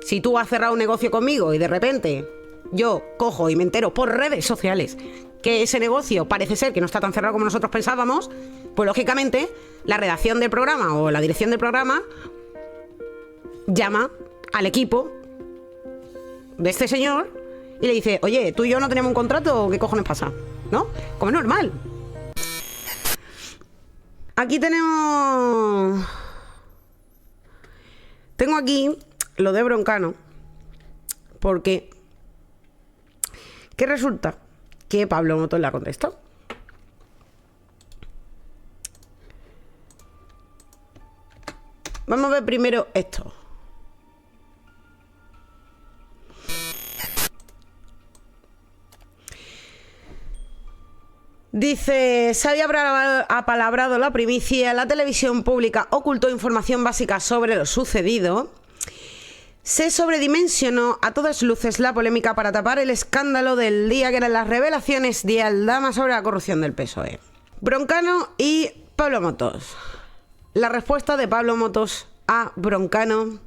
Si tú has cerrado un negocio conmigo y de repente yo cojo y me entero por redes sociales que ese negocio parece ser que no está tan cerrado como nosotros pensábamos, pues lógicamente la redacción del programa o la dirección del programa llama al equipo de este señor y le dice: oye, ¿tú y yo no teníamos un contrato o qué cojones pasa? ¿No? Como es normal. Aquí tengo aquí lo de Broncano, porque ¿qué resulta? Que Pablo Motos le ha contestado. Vamos a ver primero esto. Dice: se había apalabrado la primicia, la televisión pública ocultó información básica sobre lo sucedido. Se sobredimensionó a todas luces la polémica para tapar el escándalo del día, que eran las revelaciones de Aldama sobre la corrupción del PSOE. Broncano y Pablo Motos. La respuesta de Pablo Motos a Broncano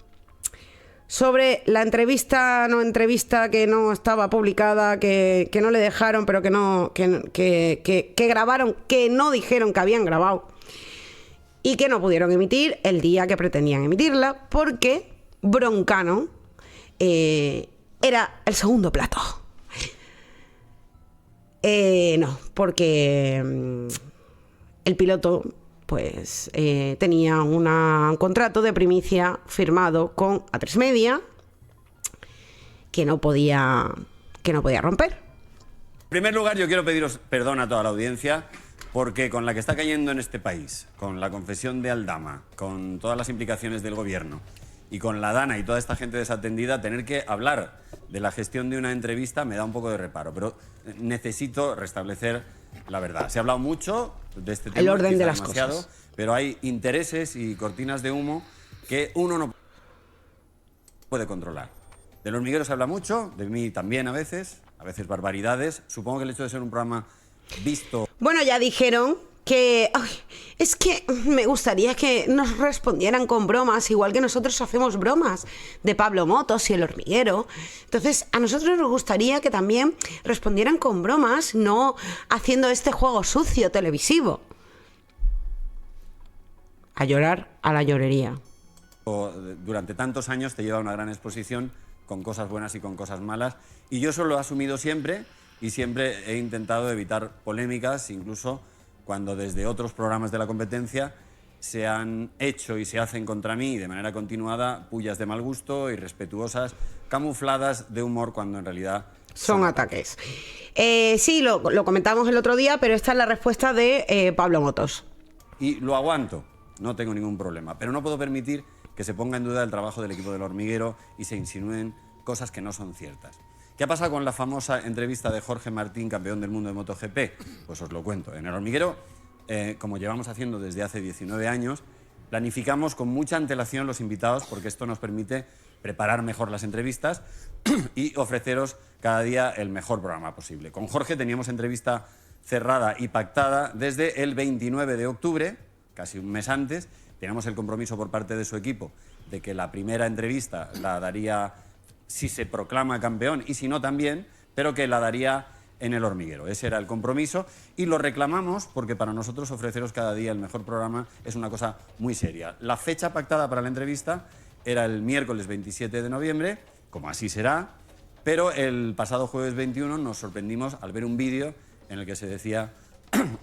sobre la entrevista que no estaba publicada, que no le dejaron, pero que grabaron, que no dijeron que habían grabado y que no pudieron emitir el día que pretendían emitirla, porque Broncano era el segundo plato. No, porque el piloto pues tenía un contrato de primicia firmado con A3 Media que no podía romper. En primer lugar, yo quiero pediros perdón a toda la audiencia, porque con la que está cayendo en este país, con la confesión de Aldama, con todas las implicaciones del gobierno y con la Dana y toda esta gente desatendida, tener que hablar de la gestión de una entrevista me da un poco de reparo, pero necesito restablecer la verdad. Se ha hablado mucho de este tema, el orden de las demasiado, cosas, pero hay intereses y cortinas de humo que uno no puede controlar. Del hormiguero se habla mucho, de mí también a veces barbaridades. Supongo que el hecho de ser un programa visto... Bueno, ya dijeron que es que me gustaría que nos respondieran con bromas, igual que nosotros hacemos bromas de Pablo Motos y el hormiguero. Entonces, a nosotros nos gustaría que también respondieran con bromas, no haciendo este juego sucio televisivo. A llorar a la llorería. Durante tantos años te lleva a una gran exposición con cosas buenas y con cosas malas, y yo eso lo he asumido siempre y siempre he intentado evitar polémicas, incluso cuando desde otros programas de la competencia se han hecho y se hacen contra mí de manera continuada pullas de mal gusto, irrespetuosas, camufladas de humor, cuando en realidad son ataques. Sí, lo comentamos el otro día, pero esta es la respuesta de Pablo Motos. Y lo aguanto, no tengo ningún problema, pero no puedo permitir que se ponga en duda el trabajo del equipo del hormiguero y se insinúen cosas que no son ciertas. ¿Qué ha pasado con la famosa entrevista de Jorge Martín, campeón del mundo de MotoGP? Pues os lo cuento. En el hormiguero, como llevamos haciendo desde hace 19 años, planificamos con mucha antelación los invitados, porque esto nos permite preparar mejor las entrevistas y ofreceros cada día el mejor programa posible. Con Jorge teníamos entrevista cerrada y pactada desde el 29 de octubre, casi un mes antes. Teníamos el compromiso por parte de su equipo de que la primera entrevista la daría si se proclama campeón y si no también, pero que la daría en el hormiguero. Ese era el compromiso y lo reclamamos porque para nosotros ofreceros cada día el mejor programa es una cosa muy seria. La fecha pactada para la entrevista era el miércoles 27 de noviembre, como así será, pero el pasado jueves 21 nos sorprendimos al ver un vídeo en el que se decía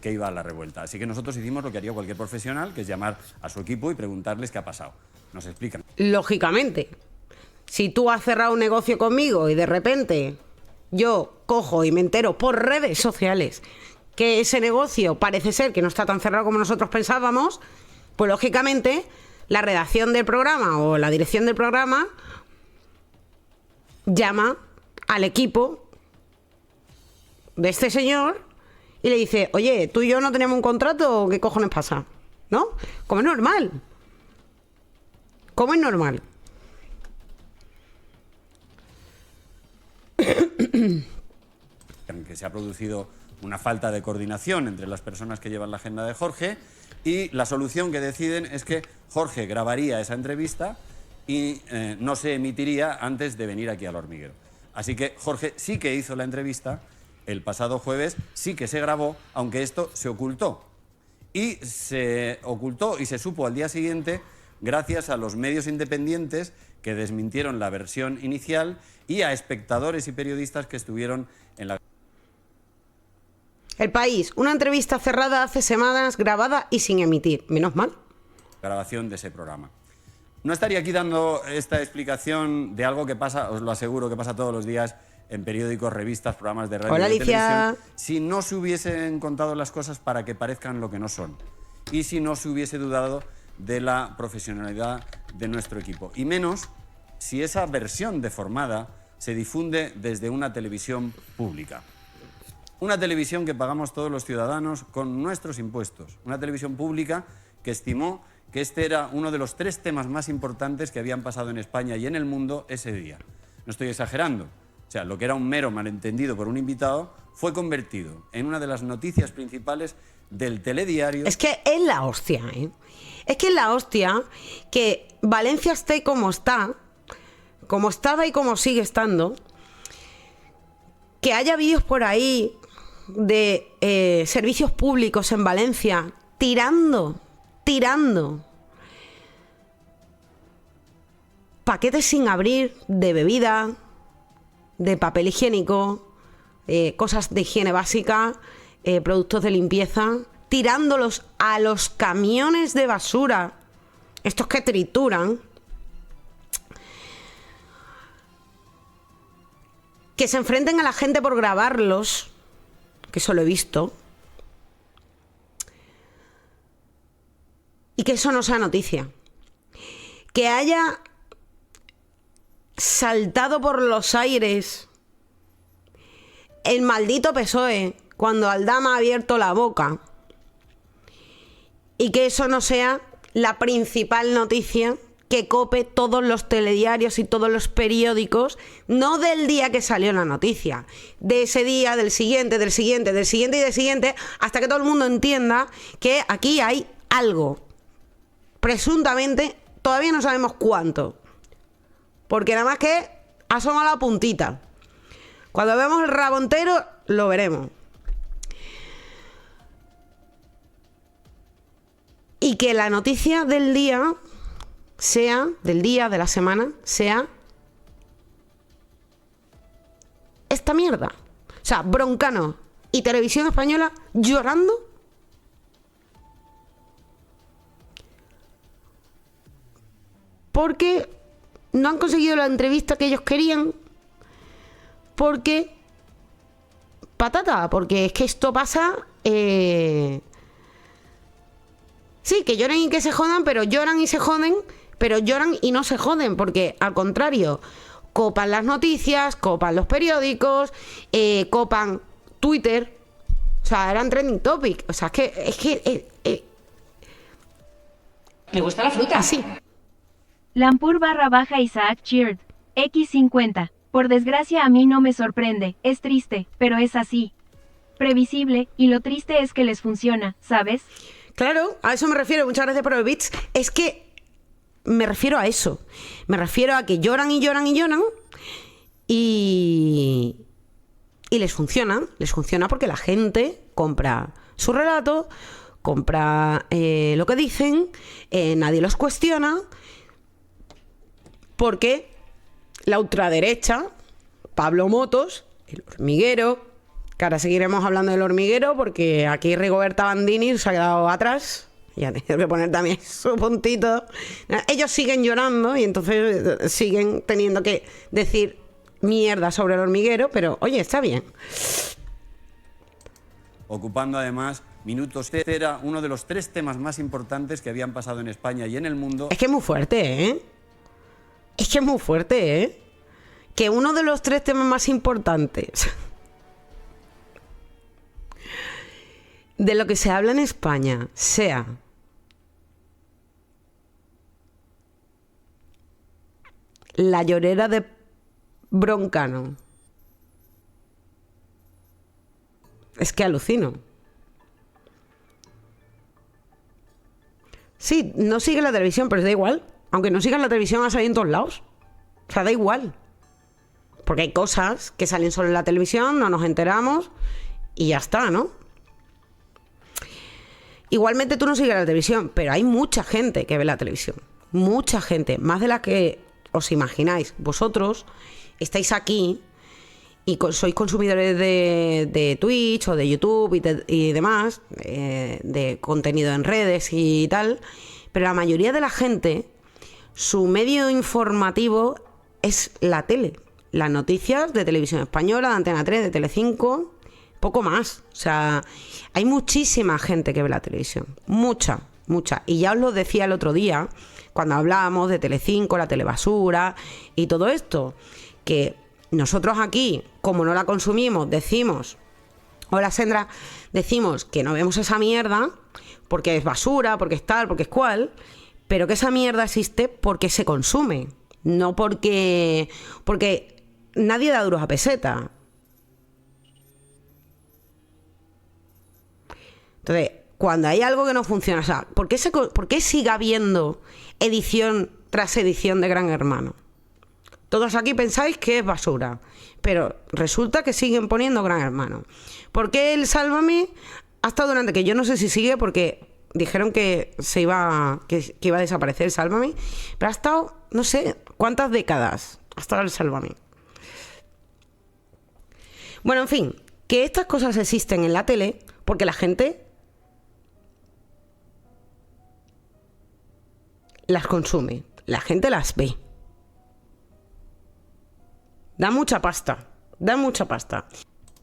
que iba a la revuelta. Así que nosotros hicimos lo que haría cualquier profesional, que es llamar a su equipo y preguntarles qué ha pasado. Nos explican. Lógicamente, si tú has cerrado un negocio conmigo y de repente yo cojo y me entero por redes sociales que ese negocio parece ser que no está tan cerrado como nosotros pensábamos, pues lógicamente la redacción del programa o la dirección del programa llama al equipo de este señor y le dice: oye, ¿tú y yo no teníamos un contrato o qué cojones pasa? ¿No? Como es normal. Como es normal. Que se ha producido una falta de coordinación entre las personas que llevan la agenda de Jorge, y la solución que deciden es que Jorge grabaría esa entrevista y no se emitiría antes de venir aquí al Hormiguero. Así que Jorge sí que hizo la entrevista el pasado jueves, sí que se grabó, aunque esto se ocultó. Y se ocultó y se supo al día siguiente gracias a los medios independientes que desmintieron la versión inicial y a espectadores y periodistas que estuvieron en la... El País, una entrevista cerrada hace semanas, grabada y sin emitir. Menos mal. Grabación de ese programa. No estaría aquí dando esta explicación de algo que pasa, os lo aseguro, que pasa todos los días en periódicos, revistas, programas de radio Hola, y de Alicia. televisión, si no se hubiesen contado las cosas para que parezcan lo que no son y si no se hubiese dudado de la profesionalidad de nuestro equipo. Y menos si esa versión deformada se difunde desde una televisión pública. Una televisión que pagamos todos los ciudadanos con nuestros impuestos. Una televisión pública que estimó que este era uno de los 3 temas más importantes que habían pasado en España y en el mundo ese día. No estoy exagerando. O sea, lo que era un mero malentendido por un invitado fue convertido en una de las noticias principales del telediario. Es que es la hostia, ¿eh? Es que es la hostia que Valencia esté como está, como estaba y como sigue estando, que haya vídeos por ahí de servicios públicos en Valencia tirando paquetes sin abrir de bebida, de papel higiénico, cosas de higiene básica, productos de limpieza, tirándolos a los camiones de basura, estos que trituran, que se enfrenten a la gente por grabarlos, que eso lo he visto, y que eso no sea noticia. Que haya saltado por los aires el maldito PSOE cuando Aldama ha abierto la boca y que eso no sea la principal noticia que cope todos los telediarios y todos los periódicos, no del día que salió la noticia, de ese día, del siguiente, del siguiente, del siguiente y del siguiente, hasta que todo el mundo entienda que aquí hay algo. Presuntamente, todavía no sabemos cuánto, porque nada más que asoma la puntita. Cuando vemos el rabo entero, lo veremos. Y que la noticia del día sea, del día, de la semana, sea esta mierda. O sea, Broncano y Televisión Española llorando porque no han conseguido la entrevista que ellos querían, porque patata, porque es que esto pasa, sí, que lloren y que se jodan, pero lloran y se joden, pero lloran y no se joden, porque al contrario, copan las noticias, copan los periódicos, copan Twitter, o sea, eran trending topic, o sea, es que Me gusta la fruta. así. Lampur_Isaac Cheered. X50. Por desgracia a mí no me sorprende, es triste, pero es así. Previsible, y lo triste es que les funciona, ¿sabes? Claro, a eso me refiero, muchas gracias por el bits. Es que me refiero a eso. Me refiero a que lloran y lloran y lloran y les funciona porque la gente compra su relato, compra lo que dicen, nadie los cuestiona, porque la ultraderecha, Pablo Motos, el hormiguero, que ahora seguiremos hablando del hormiguero porque aquí Rigoberta Bandini se ha quedado atrás y ha tenido que poner también su puntito. Ellos siguen llorando y entonces siguen teniendo que decir mierda sobre el hormiguero, pero oye, está bien. Ocupando además minutos. Este era uno de los 3 temas más importantes que habían pasado en España y en el mundo. Es que es muy fuerte, ¿eh? Es que es muy fuerte, ¿eh? Que uno de los 3 temas más importantes de lo que se habla en España sea la llorera de Broncano. Es que alucino. Sí, no sigue la televisión, pero da igual. Aunque no sigas la televisión, ha salido en todos lados. O sea, da igual. Porque hay cosas que salen solo en la televisión, no nos enteramos y ya está, ¿no? Igualmente tú no sigues la televisión, pero hay mucha gente que ve la televisión. Mucha gente, más de la que os imagináis. Vosotros estáis aquí y sois consumidores de Twitch o de YouTube y demás, de contenido en redes y tal, pero la mayoría de la gente, su medio informativo es la tele. Las noticias de Televisión Española, de Antena 3, de Telecinco, poco más. O sea, hay muchísima gente que ve la televisión. Mucha. Y ya os lo decía el otro día, cuando hablábamos de Telecinco, la telebasura y todo esto, que nosotros aquí, como no la consumimos, decimos, hola Sandra, decimos que no vemos esa mierda porque es basura, porque es tal, porque es cual, pero que esa mierda existe porque se consume, no porque nadie da duros a peseta. Entonces, cuando hay algo que no funciona, o sea, ¿por qué sigue habiendo edición tras edición de Gran Hermano? Todos aquí pensáis que es basura, pero resulta que siguen poniendo Gran Hermano. ¿Por qué el Sálvame ha estado durante, que yo no sé si sigue porque dijeron que iba a desaparecer el Sálvame, pero ha estado, no sé cuántas décadas ha estado el Sálvame? Bueno, en fin, que estas cosas existen en la tele porque la gente las consume, la gente las ve. Da mucha pasta.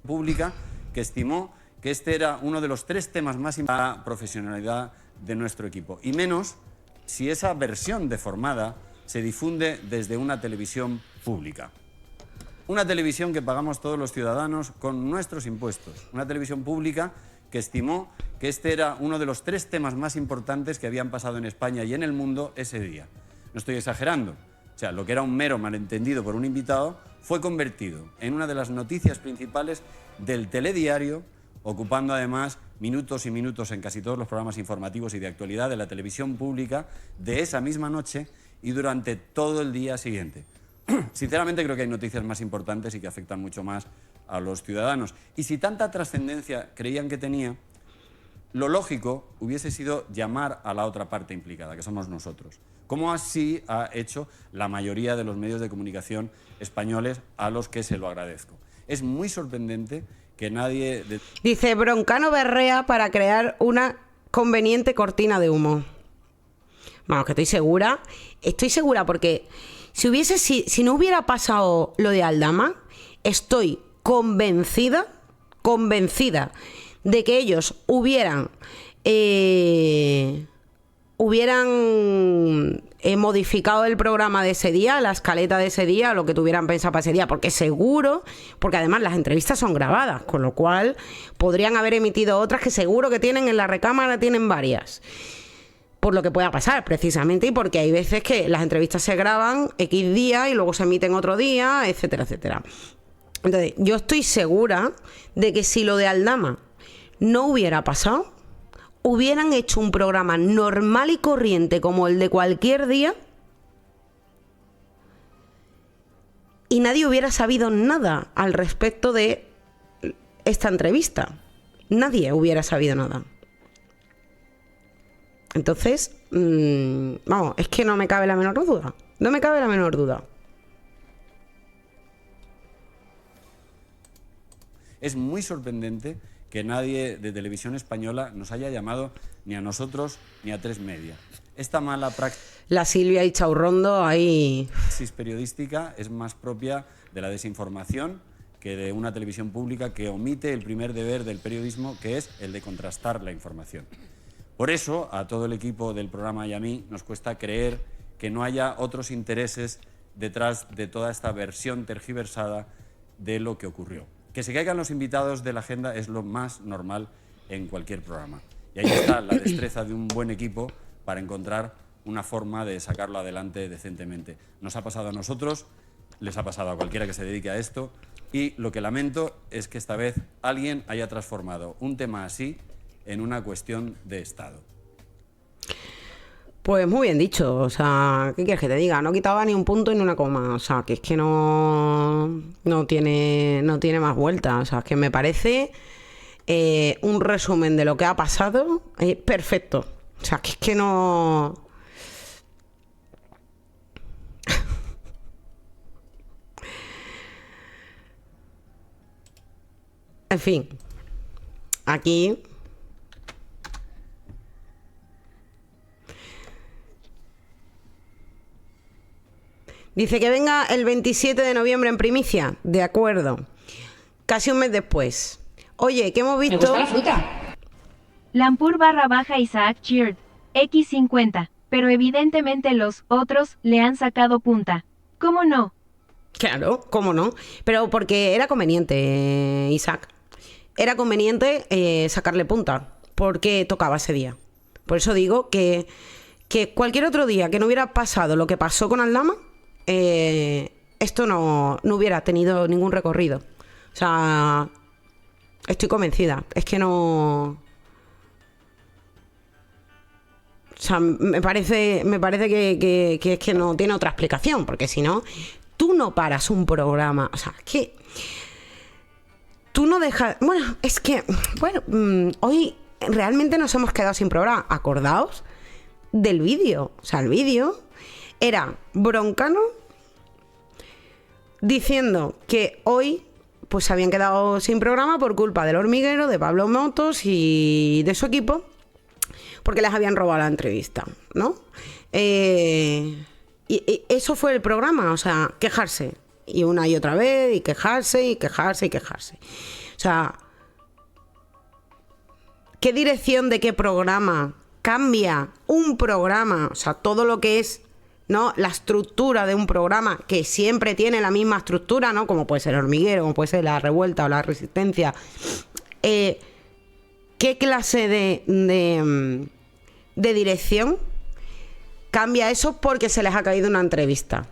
Pública que estimó que este era uno de los 3 temas más importantes para la profesionalidad de nuestro equipo. Y menos si esa versión deformada se difunde desde una televisión pública. Una televisión que pagamos todos los ciudadanos con nuestros impuestos. Una televisión pública que estimó que este era uno de los 3 temas más importantes que habían pasado en España y en el mundo ese día. No estoy exagerando. O sea, lo que era un mero malentendido por un invitado fue convertido en una de las noticias principales del telediario, ocupando además minutos y minutos en casi todos los programas informativos y de actualidad de la televisión pública de esa misma noche y durante todo el día siguiente. Sinceramente creo que hay noticias más importantes y que afectan mucho más a los ciudadanos. Y si tanta trascendencia creían que tenía, lo lógico hubiese sido llamar a la otra parte implicada, que somos nosotros. Como así ha hecho la mayoría de los medios de comunicación españoles, a los que se lo agradezco. Es muy sorprendente que nadie... Dice, Broncano berrea para crear una conveniente cortina de humo. Vamos, que estoy segura porque si no hubiera pasado lo de Aldama, estoy convencida de que ellos hubieran modificado el programa de ese día, la escaleta de ese día, lo que tuvieran pensado para ese día, porque seguro, porque además las entrevistas son grabadas, con lo cual podrían haber emitido otras que seguro que tienen en la recámara, tienen varias, por lo que pueda pasar precisamente, y porque hay veces que las entrevistas se graban X día y luego se emiten otro día, etcétera, etcétera. Entonces, yo estoy segura de que si lo de Aldama no hubiera pasado, hubieran hecho un programa normal y corriente como el de cualquier día y nadie hubiera sabido nada al respecto de esta entrevista. Nadie hubiera sabido nada. Entonces, vamos, es que no me cabe la menor duda. No me cabe la menor duda. Es muy sorprendente que nadie de Televisión Española nos haya llamado ni a nosotros ni a 3 Media. Esta mala La Silvia y Chaurrondo ahí... praxis periodística es más propia de la desinformación que de una televisión pública que omite el primer deber del periodismo, que es el de contrastar la información. Por eso, a todo el equipo del programa y a mí nos cuesta creer que no haya otros intereses detrás de toda esta versión tergiversada de lo que ocurrió. Que se caigan los invitados de la agenda es lo más normal en cualquier programa. Y ahí está la destreza de un buen equipo para encontrar una forma de sacarlo adelante decentemente. Nos ha pasado a nosotros, les ha pasado a cualquiera que se dedique a esto, y lo que lamento es que esta vez alguien haya transformado un tema así en una cuestión de Estado. Pues muy bien dicho, o sea, ¿qué quieres que te diga? No quitaba ni un punto ni una coma, o sea, que es que no tiene más vuelta, o sea, es que me parece un resumen de lo que ha pasado perfecto, o sea, que es que no... En fin, aquí... Dice que venga el 27 de noviembre en primicia. De acuerdo. Casi un mes después. Oye, ¿qué hemos visto? Me gusta la fruta. Lampur _ Isaac Cheered. X50. Pero evidentemente los otros le han sacado punta. ¿Cómo no? Claro, ¿cómo no? Pero porque era conveniente, Isaac. Era conveniente sacarle punta. Porque tocaba ese día. Por eso digo que cualquier otro día que no hubiera pasado lo que pasó con Aldama, esto no hubiera tenido ningún recorrido. O sea, estoy convencida. Es que no... O sea, me parece que es que no tiene otra explicación, porque si no, tú no paras un programa. O sea, que tú no dejas... Bueno, es que... Bueno, hoy realmente nos hemos quedado sin programa. Acordaos del vídeo. O sea, el vídeo era Broncano diciendo que hoy pues se habían quedado sin programa por culpa del hormiguero, de Pablo Motos y de su equipo, porque les habían robado la entrevista, ¿no? Y eso fue el programa, o sea, quejarse. Y una y otra vez, y quejarse, y quejarse, y quejarse. O sea, ¿qué dirección de qué programa cambia un programa? O sea, todo lo que es, ¿no?, la estructura de un programa, que siempre tiene la misma estructura, ¿no? Como puede ser el hormiguero, como puede ser la revuelta o la resistencia. ¿Qué clase de dirección cambia eso porque se les ha caído una entrevista?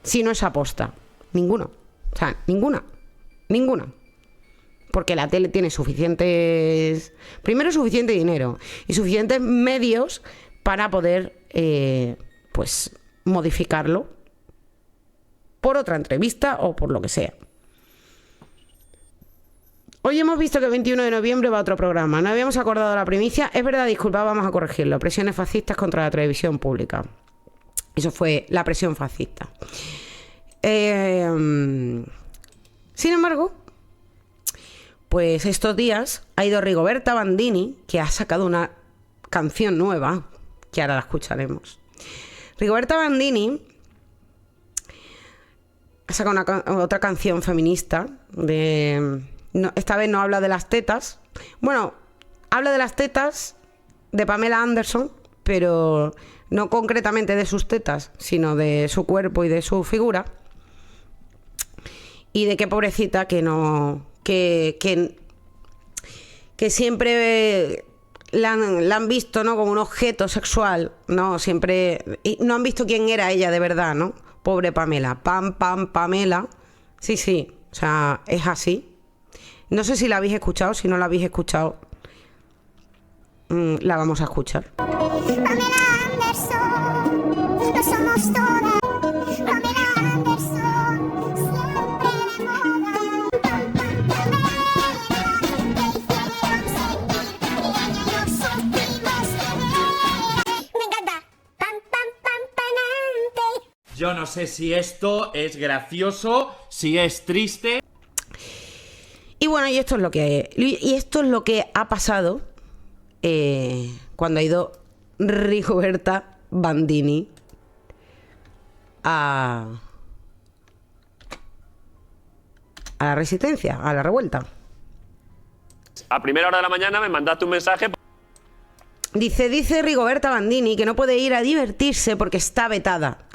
Si no es aposta. Ninguno. O sea, ninguna. Porque la tele tiene suficiente dinero y suficientes medios para poder pues modificarlo por otra entrevista o por lo que sea. Hoy hemos visto que el 21 de noviembre va otro programa. No habíamos acordado la primicia. Es verdad, disculpa, vamos a corregirlo. Presiones fascistas contra la televisión pública. Eso fue la presión fascista. Sin embargo, pues estos días ha ido Rigoberta Bandini, que ha sacado una canción nueva, que ahora la escucharemos. Rigoberta Bandini ha sacado otra canción feminista. Esta vez no habla de las tetas. Bueno, habla de las tetas de Pamela Anderson, pero no concretamente de sus tetas, sino de su cuerpo y de su figura. Y de qué pobrecita que no... que siempre la han visto, ¿no?, como un objeto sexual, ¿no? Siempre... Y no han visto quién era ella de verdad, ¿no? Pobre Pamela. Pamela. Sí. O sea, es así. No sé si la habéis escuchado. Si no la habéis escuchado, la vamos a escuchar. Pamela Anderson, no somos todas. Pamela Anderson, siempre de moda. Me encanta. Panante. Yo no sé si esto es gracioso, si es triste. Y bueno, y esto es lo que ha pasado cuando ha ido Rigoberta Bandini a la resistencia, a la revuelta. A primera hora de la mañana me mandaste un mensaje. Dice Rigoberta Bandini que no puede ir a divertirse porque está vetada.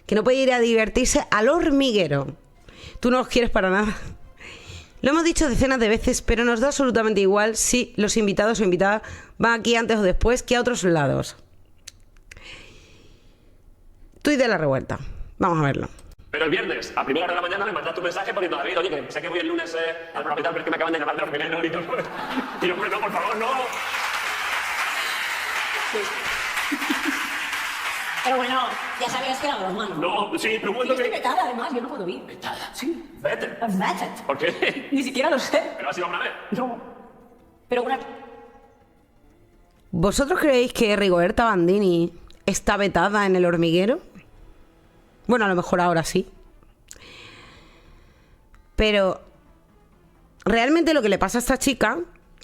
Que no puede ir a divertirse al hormiguero. Tú no los quieres para nada. Lo hemos dicho decenas de veces, pero nos da absolutamente igual si los invitados o invitadas van aquí antes o después que a otros lados. Tuit de la revuelta. Vamos a verlo. Pero el viernes, a primera hora de la mañana, me mandaste un mensaje poniendo, David, oye, que sé que voy el lunes al programa y tal, pero es que me acaban de llamar de hormiguero y todo. Y yo, pues no, por favor, no. Pero bueno, ya sabías que era broma, ¿no? No, sí, pero un momento Estoy que... vetada, además, yo no puedo ir. ¿Vetada? Sí, vete. Vete. ¿Por qué? Ni siquiera lo sé. ¿Pero ha sido una vez? No. Pero una... ¿Vosotros creéis que Rigoberta Bandini está vetada en El Hormiguero? Bueno, a lo mejor ahora sí. Pero realmente lo que le pasa a esta chica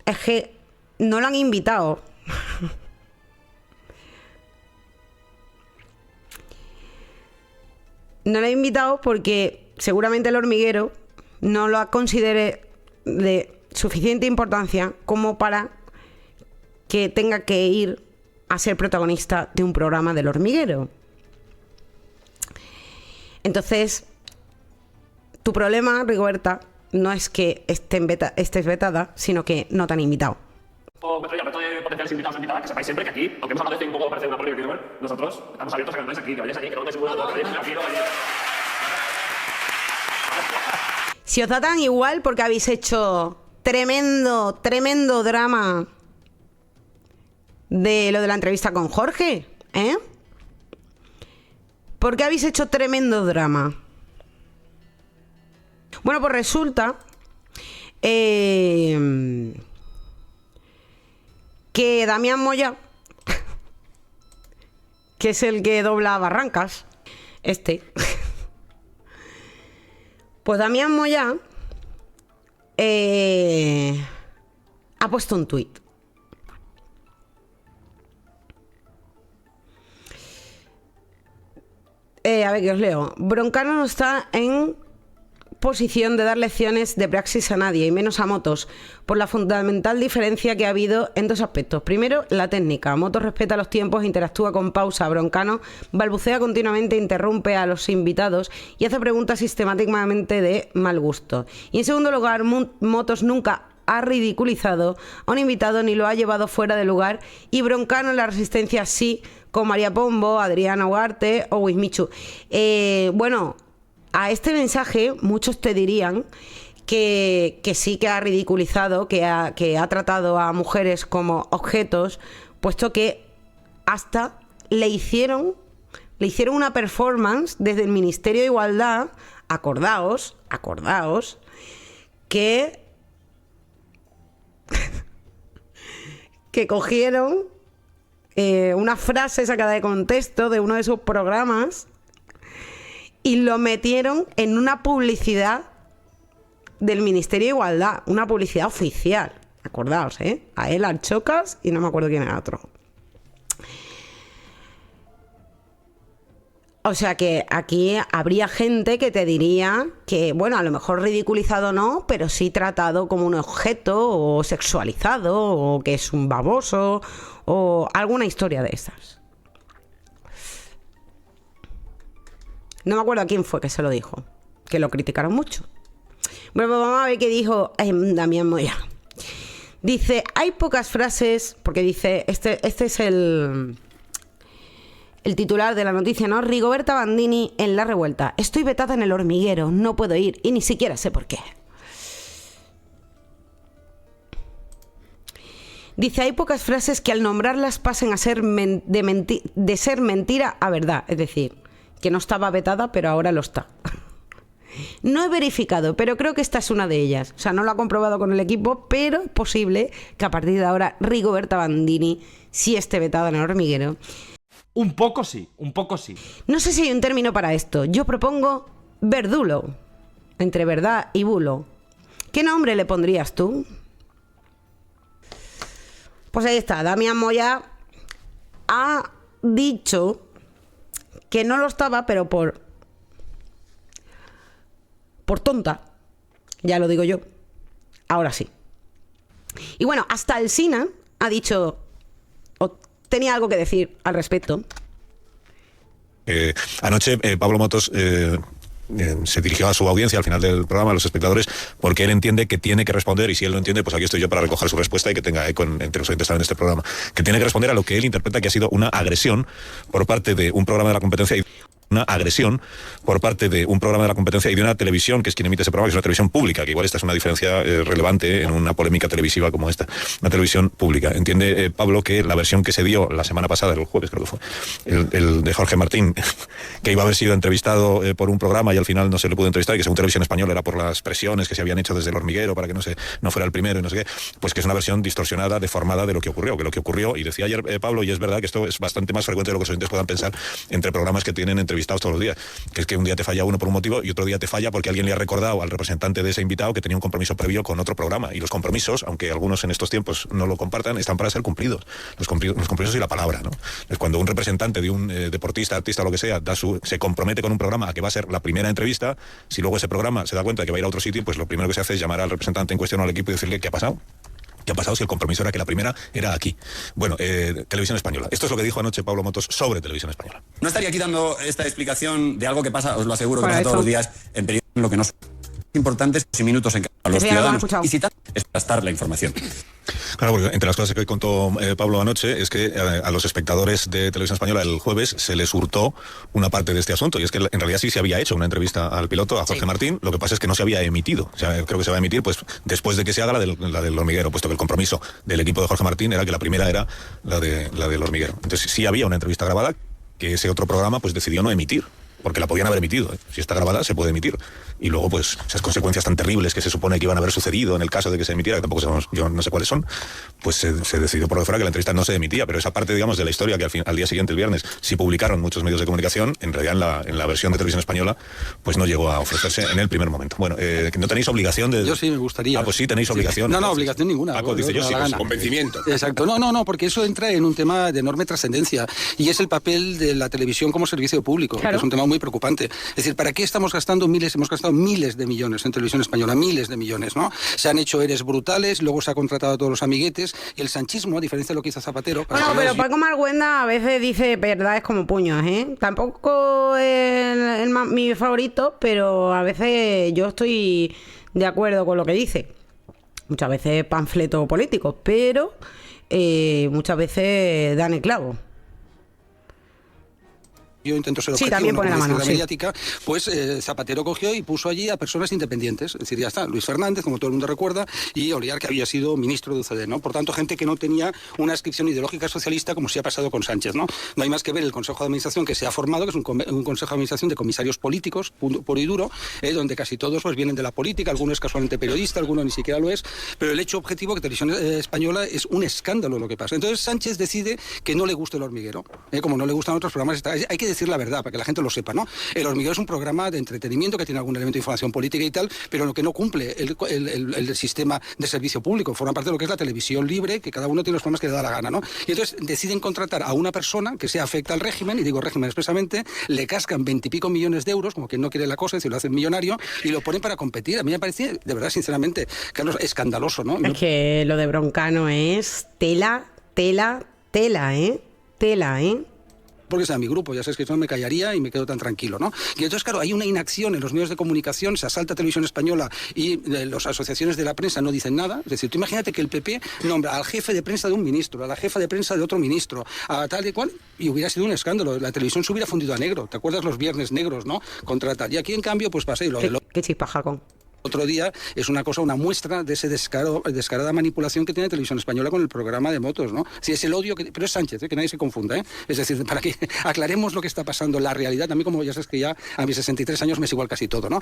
es que no la han invitado. No la han invitado porque seguramente El Hormiguero no lo considere de suficiente importancia como para que tenga que ir a ser protagonista de un programa del Hormiguero. Entonces, tu problema, Rigoberta, no es que estés vetada, sino que no te han invitado. Reto de potenciales invitados e invitadas, que sepáis siempre que aquí, aunque hemos hablado de un poco parece una polémica, ¿no? Nosotros estamos abiertos a que vengáis aquí, que vayáis allí, que no te seguro, que vayáis aquí, no vayáis. Si os da tan igual porque habéis hecho tremendo drama de lo de la entrevista con Jorge, ¿eh? ¿Por qué habéis hecho tremendo drama? Bueno, pues resulta que Damián Moya, que es el que dobla Barrancas, pues Damián Moya ha puesto un tuit. A ver, que os leo. Broncano no está en posición de dar lecciones de praxis a nadie, y menos a Motos, por la fundamental diferencia que ha habido en dos aspectos. Primero, la técnica. Motos respeta los tiempos, interactúa con pausa. Broncano balbucea continuamente, interrumpe a los invitados y hace preguntas sistemáticamente de mal gusto. Y en segundo lugar, Motos nunca ha ridiculizado a un invitado ni lo ha llevado fuera de lugar, y Broncano en la Resistencia sí, con María Pombo, Adriana Ugarte o Wismichu. Bueno, a este mensaje muchos te dirían que sí que ha ridiculizado, que ha tratado a mujeres como objetos, puesto que hasta le hicieron una performance desde el Ministerio de Igualdad. Acordaos que cogieron una frase sacada de contexto de uno de sus programas y lo metieron en una publicidad del Ministerio de Igualdad, una publicidad oficial. Acordaos, a él, al Chocas, y no me acuerdo quién era otro. O sea que aquí habría gente que te diría que, bueno, a lo mejor ridiculizado no, pero sí tratado como un objeto, o sexualizado, o que es un baboso, o alguna historia de esas. No me acuerdo a quién fue que se lo dijo, que lo criticaron mucho. Bueno, pues vamos a ver qué dijo Damián Moya. Dice, hay pocas frases, porque dice, este es el titular de la noticia, ¿no? Rigoberta Bandini en La Revuelta. Estoy vetada en El Hormiguero, no puedo ir y ni siquiera sé por qué. Dice, hay pocas frases que al nombrarlas pasen a ser de ser mentira a verdad. Es decir, que no estaba vetada, pero ahora lo está. No he verificado, pero creo que esta es una de ellas. O sea, no lo ha comprobado con el equipo, pero es posible que a partir de ahora Rigoberta Bandini sí esté vetada en El Hormiguero. Un poco sí, un poco sí. No sé si hay un término para esto. Yo propongo verdulo, entre verdad y bulo. ¿Qué nombre le pondrías tú? Pues ahí está, Damián Moya ha dicho que no lo estaba, pero por tonta. Ya lo digo yo. Ahora sí. Y bueno, hasta Alsina ha dicho, o tenía algo que decir al respecto. Anoche Pablo Motos se dirigió a su audiencia al final del programa, a los espectadores, porque él entiende que tiene que responder, y si él lo entiende, pues aquí estoy yo para recoger su respuesta y que tenga eco entre los oyentes en este programa, que tiene que responder a lo que él interpreta que ha sido una agresión por parte de un programa de la competencia y una agresión por parte de un programa de la competencia y de una televisión, que es quien emite ese programa, que es una televisión pública, que igual esta es una diferencia relevante en una polémica televisiva como esta, una televisión pública. Entiende Pablo que la versión que se dio la semana pasada, el jueves creo que fue, el de Jorge Martín, que iba a haber sido entrevistado por un programa y al final no se le pudo entrevistar, y que según Televisión Española era por las presiones que se habían hecho desde El Hormiguero para que no fuera el primero y no sé qué, pues que es una versión distorsionada, deformada de lo que ocurrió, y decía ayer Pablo, y es verdad que esto es bastante más frecuente de lo que los oyentes puedan pensar entre programas que tienen entrevistados todos los días, que es que un día te falla uno por un motivo y otro día te falla porque alguien le ha recordado al representante de ese invitado que tenía un compromiso previo con otro programa, y los compromisos, aunque algunos en estos tiempos no lo compartan, están para ser cumplidos, los compromisos y la palabra, ¿no? Es cuando un representante de un deportista, artista o lo que sea, se compromete con un programa a que va a ser la primera entrevista, si luego ese programa se da cuenta de que va a ir a otro sitio, pues lo primero que se hace es llamar al representante en cuestión o al equipo y decirle qué ha pasado. ¿Qué ha pasado si el compromiso era que la primera era aquí? Bueno, Televisión Española. Esto es lo que dijo anoche Pablo Motos sobre Televisión Española. No estaría aquí dando esta explicación de algo que pasa, os lo aseguro, que pasa todos los días en periódicos, lo que no es importante es y minutos en a los ciudadanos y citar es gastar la información. Claro, porque entre las cosas que hoy contó Pablo anoche es que a los espectadores de Televisión Española el jueves se les hurtó una parte de este asunto, y es que en realidad sí se había hecho una entrevista al piloto, a Jorge Martín, lo que pasa es que no se había emitido. O sea, creo que se va a emitir pues después de que se haga la del Hormiguero, puesto que el compromiso del equipo de Jorge Martín era que la primera era la del Hormiguero. Entonces sí había una entrevista grabada que ese otro programa pues decidió no emitir, porque la podían haber emitido. Si está grabada, se puede emitir. Y luego, pues, esas consecuencias tan terribles que se supone que iban a haber sucedido en el caso de que se emitiera, que tampoco sabemos, yo no sé cuáles son, pues se decidió por fuera que la entrevista no se emitía. Pero esa parte, digamos, de la historia que al día siguiente, el viernes, sí publicaron muchos medios de comunicación, en realidad en la versión de Televisión Española, pues no llegó a ofrecerse en el primer momento. Bueno, que no tenéis obligación de... Yo sí, me gustaría. Ah, pues sí, tenéis obligación. No, obligación ninguna. Paco dice, yo sí, pues, convencimiento. Exacto. No, porque eso entra en un tema de enorme trascendencia, y es el papel de la televisión como servicio público, que es un tema muy preocupante. Es decir, ¿para qué hemos gastado miles de millones en Televisión Española? Miles de millones, ¿no? Se han hecho eres brutales, luego se ha contratado a todos los amiguetes, y el sanchismo, a diferencia de lo que hizo Zapatero... Bueno, pero Paco Marguenda a veces dice verdades como puños, ¿eh? Tampoco es mi favorito, pero a veces yo estoy de acuerdo con lo que dice. Muchas veces panfleto político, pero muchas veces dan el clavo. Yo intento ser objetivo, también pone la mano, mediática, pues Zapatero cogió y puso allí a personas independientes. Es decir, ya está, Luis Fernández, como todo el mundo recuerda, y Oliar, que había sido ministro de UCD, ¿no? Por tanto, gente que no tenía una adscripción ideológica socialista, como sí ha pasado con Sánchez, ¿no? No hay más que ver el Consejo de Administración que se ha formado, que es un Consejo de Administración de comisarios políticos, puro y duro, donde casi todos pues vienen de la política, algunos casualmente periodista, algunos ni siquiera lo es, pero el hecho objetivo que Televisión Española es un escándalo lo que pasa. Entonces Sánchez decide que no le gusta El Hormiguero, como no le gustan otros programas. Hay que decir la verdad, para que la gente lo sepa, ¿no? El Hormiguero es un programa de entretenimiento que tiene algún elemento de información política y tal, pero lo que no cumple el sistema de servicio público, forma parte de lo que es la televisión libre, que cada uno tiene los programas que le da la gana, ¿no? Y entonces deciden contratar a una persona que se afecta al régimen, y digo régimen expresamente, le cascan 20 y pico millones de euros, como quien no quiere la cosa, es decir, lo hacen millonario, y lo ponen para competir. A mí me parece, de verdad, sinceramente, Carlos, escandaloso, ¿no? Es que lo de Broncano es tela, ¿eh? Porque sea mi grupo, ya sabes que yo no me callaría y me quedo tan tranquilo, ¿no? Y entonces, claro, hay una inacción en los medios de comunicación, se asalta Televisión Española y las asociaciones de la prensa no dicen nada. Es decir, tú imagínate que el PP nombra al jefe de prensa de un ministro, a la jefa de prensa de otro ministro, a tal y cual, y hubiera sido un escándalo. La televisión se hubiera fundido a negro. ¿Te acuerdas los viernes negros, no? Contratar. Y aquí, en cambio, pues pasa y lo... ¿Qué chispa, Jacón? Otro día es una muestra de ese descarada manipulación que tiene Televisión Española con el programa de motos, ¿no? Sí, es el odio pero es Sánchez, que nadie se confunda, ¿eh? Es decir, para que aclaremos lo que está pasando, la realidad. A mí, como ya sabes que ya a mis 63 años me es igual casi todo, ¿no?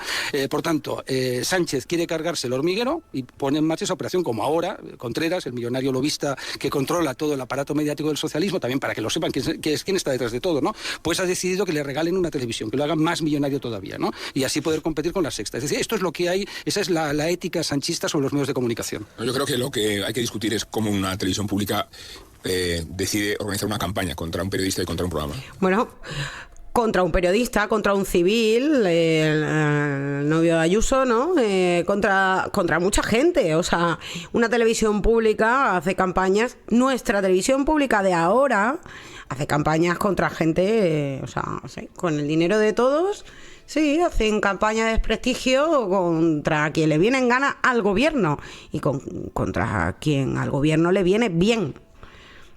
Por tanto, Sánchez quiere cargarse El Hormiguero y pone en marcha esa operación, como ahora Contreras, el millonario lobista que controla todo el aparato mediático del socialismo, también para que lo sepan quién está detrás de todo, ¿no? Pues ha decidido que le regalen una televisión, que lo hagan más millonario todavía, ¿no? Y así poder competir con La Sexta. Es decir, esto es lo que hay. Esa es la ética sanchista sobre los medios de comunicación. Yo creo que lo que hay que discutir es cómo una televisión pública decide organizar una campaña contra un periodista y contra un programa. Bueno, contra un periodista, contra un civil, el novio de Ayuso, ¿no? Contra mucha gente. O sea, una televisión pública hace campañas. Nuestra televisión pública de ahora hace campañas contra gente, o sea, sí, con el dinero de todos. Sí, hacen campaña de desprestigio contra quien le viene en gana al gobierno y contra quien al gobierno le viene bien.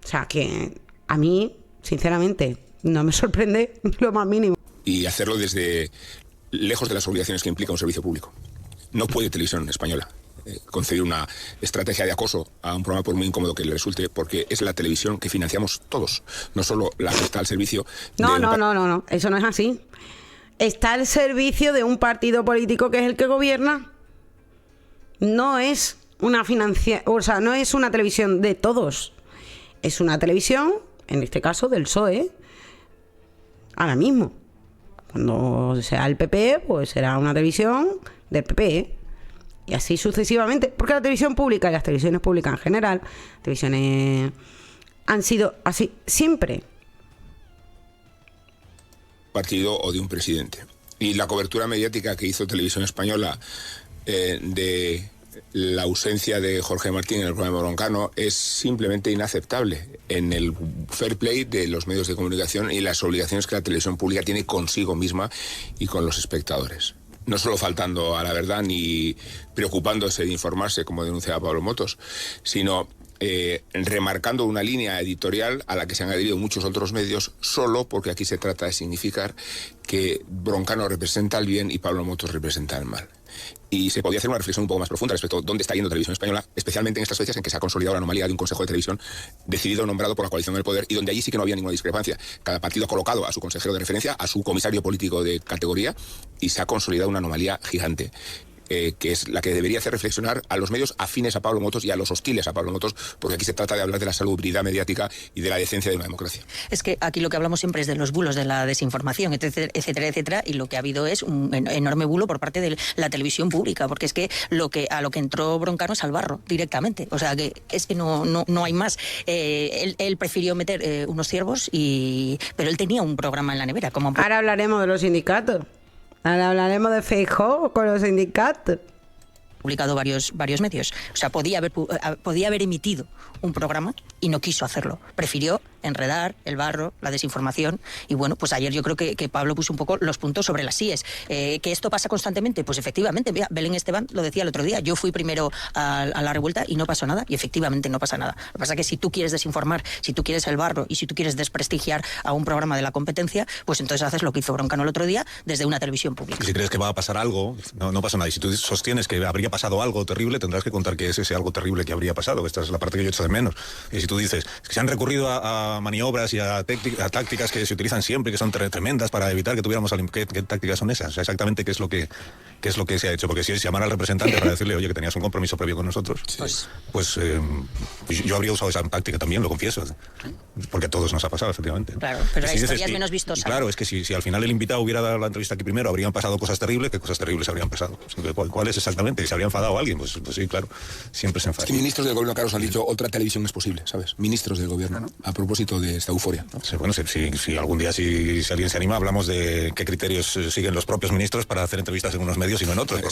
O sea, que a mí, sinceramente, no me sorprende lo más mínimo. y hacerlo desde lejos de las obligaciones que implica un servicio público. No puede Televisión Española concebir una estrategia de acoso a un programa por muy incómodo que le resulte, porque es la televisión que financiamos todos, no solo la que está al servicio No, eso no es así. Está al servicio de un partido político que es el que gobierna. No es no es una televisión de todos. Es una televisión, en este caso, del PSOE. Ahora mismo. Cuando sea el PP, pues será una televisión del PP. Y así sucesivamente. Porque la televisión pública y las televisiones públicas en general, televisiones han sido así siempre. Partido o de un presidente. Y la cobertura mediática que hizo Televisión Española de la ausencia de Jorge Martín en el programa Broncano es simplemente inaceptable en el fair play de los medios de comunicación y las obligaciones que la televisión pública tiene consigo misma y con los espectadores. No solo faltando a la verdad ni preocupándose de informarse, como denunciaba Pablo Motos, sino remarcando una línea editorial a la que se han adherido muchos otros medios, solo porque aquí se trata de significar que Broncano representa el bien y Pablo Motos representa el mal. Y se podía hacer una reflexión un poco más profunda respecto a dónde está yendo Televisión Española, especialmente en estas fechas en que se ha consolidado la anomalía de un consejo de televisión decidido, nombrado por la coalición del poder, y donde allí sí que no había ninguna discrepancia. Cada partido ha colocado a su consejero de referencia, a su comisario político de categoría, y se ha consolidado una anomalía gigante. Que es la que debería hacer reflexionar a los medios afines a Pablo Motos y a los hostiles a Pablo Motos, porque aquí se trata de hablar de la salubridad mediática y de la decencia de una democracia. Es que aquí lo que hablamos siempre es de los bulos, de la desinformación, etcétera, etcétera, y lo que ha habido es un enorme bulo por parte de la televisión pública, porque es que a lo que entró Broncano es al barro directamente, o sea que es que no hay más. Él prefirió meter unos ciervos, pero él tenía un programa en la nevera. Ahora hablaremos de los sindicatos. Ahora hablaremos de Feijóo con los sindicatos. Publicado varios medios. O sea, podía haber emitido un programa y no quiso hacerlo. Prefirió enredar el barro, la desinformación. Y bueno, pues ayer yo creo que Pablo puso un poco los puntos sobre las íes. ¿Que esto pasa constantemente? Pues efectivamente, mira, Belén Esteban lo decía el otro día. Yo fui primero a la revuelta y no pasó nada. Y efectivamente no pasa nada. Lo que pasa es que si tú quieres desinformar, si tú quieres el barro y si tú quieres desprestigiar a un programa de la competencia, pues entonces haces lo que hizo Broncano el otro día desde una televisión pública. Si crees que va a pasar algo, no pasa nada. Y si tú sostienes que habría pasado algo terrible, tendrás que contar que es ese algo terrible que habría pasado. Esta es la parte que yo echo de menos. Y si tú dices que se han recurrido a maniobras y a tácticas que se utilizan siempre, que son tremendas para evitar que tuviéramos... ¿Qué tácticas son esas? O sea, exactamente qué es lo que se ha hecho. Porque si es llamar al representante para decirle, oye, que tenías un compromiso previo con nosotros, pues yo habría usado esa táctica también, lo confieso. Porque a todos nos ha pasado, efectivamente. Claro, pero la historia es menos vistosa. Claro, es que si al final el invitado hubiera dado la entrevista aquí primero, habrían pasado cosas terribles. ¿Qué cosas terribles habrían pasado? ¿Cuáles exactamente? ¿Se habría enfadado alguien? Pues sí, claro. Siempre se enfada. Es que ministros del gobierno, Carlos, han dicho otra televisión es posible, ¿sabes? Ministros del gobierno, a propósito de esta euforia, ¿no? Sí, bueno, si algún día si alguien se anima, hablamos de qué criterios siguen los propios ministros para hacer entrevistas en unos medios y no en otros.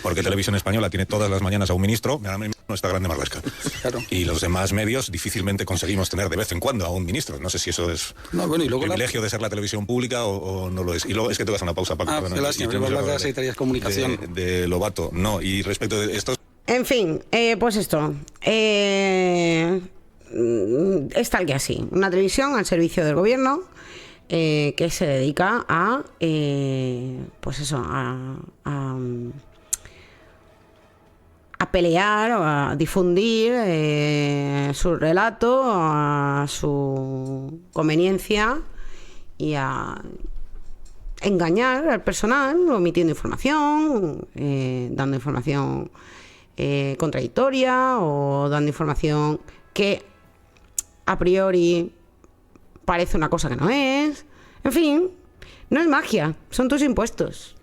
Porque Televisión Española tiene todas las mañanas a un ministro, no está grande Marlaska. Claro. Y los demás medios difícilmente conseguimos tener de vez en cuando a un ministro. No sé si eso es el privilegio de ser la televisión pública o no lo es. Y luego es que te vas a una pausa, Paco. Qué lástima, de la Secretaría de Comunicación. De Lobato. No, y respecto de esto... En fin, pues esto. Es tal que así. Una televisión al servicio del gobierno que se dedica a pues eso, a pelear o a difundir su relato a su conveniencia y a engañar al personal omitiendo información, dando información contradictoria o dando información que a priori parece una cosa que no es. En fin, no es magia, son tus impuestos.